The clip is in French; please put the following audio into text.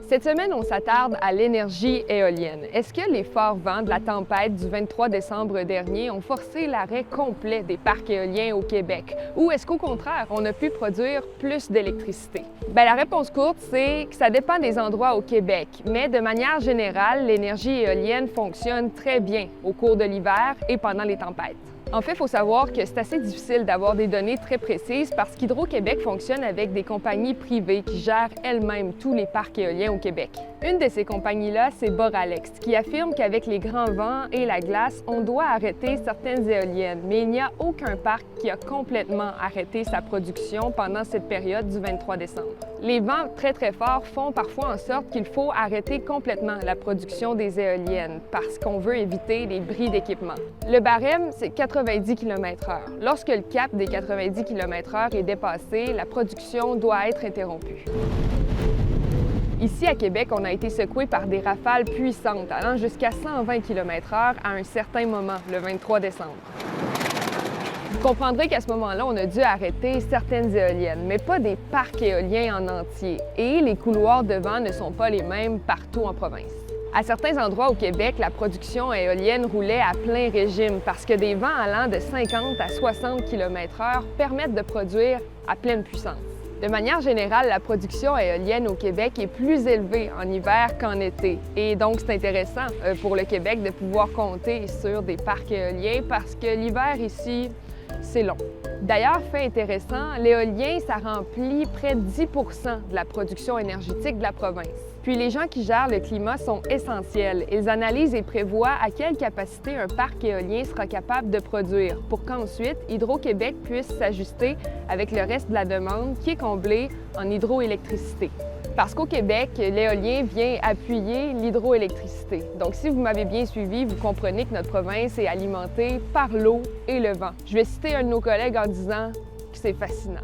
Cette semaine, on s'attarde à l'énergie éolienne. Est-ce que les forts vents de la tempête du 23 décembre dernier ont forcé l'arrêt complet des parcs éoliens au Québec? Ou est-ce qu'au contraire, on a pu produire plus d'électricité? La réponse courte, c'est que ça dépend des endroits au Québec. Mais de manière générale, l'énergie éolienne fonctionne très bien au cours de l'hiver et pendant les tempêtes. En fait, il faut savoir que c'est assez difficile d'avoir des données très précises parce qu'Hydro-Québec fonctionne avec des compagnies privées qui gèrent elles-mêmes tous les parcs éoliens au Québec. Une de ces compagnies-là, c'est Boralex, qui affirme qu'avec les grands vents et la glace, on doit arrêter certaines éoliennes, mais il n'y a aucun parc qui a complètement arrêté sa production pendant cette période du 23 décembre. Les vents très forts font parfois en sorte qu'il faut arrêter complètement la production des éoliennes parce qu'on veut éviter les bris d'équipement. Le barème, c'est 90 km/h. Lorsque le cap des 90 km/h est dépassé, la production doit être interrompue. Ici, à Québec, on a été secoué par des rafales puissantes allant jusqu'à 120 km/h à un certain moment, le 23 décembre. Vous comprendrez qu'à ce moment-là, on a dû arrêter certaines éoliennes, mais pas des parcs éoliens en entier. Et les couloirs de vent ne sont pas les mêmes partout en province. À certains endroits au Québec, la production éolienne roulait à plein régime parce que des vents allant de 50 à 60 km/h permettent de produire à pleine puissance. De manière générale, la production éolienne au Québec est plus élevée en hiver qu'en été. Et donc, c'est intéressant pour le Québec de pouvoir compter sur des parcs éoliens parce que l'hiver ici, c'est long. D'ailleurs, fait intéressant, l'éolien, ça remplit près de 10 de la production énergétique de la province. Puis les gens qui gèrent le climat sont essentiels. Ils analysent et prévoient à quelle capacité un parc éolien sera capable de produire pour qu'ensuite Hydro-Québec puisse s'ajuster avec le reste de la demande qui est comblée en hydroélectricité. Parce qu'au Québec, l'éolien vient appuyer l'hydroélectricité. Donc, si vous m'avez bien suivi, vous comprenez que notre province est alimentée par l'eau et le vent. Je vais citer un de nos collègues en disant que c'est fascinant.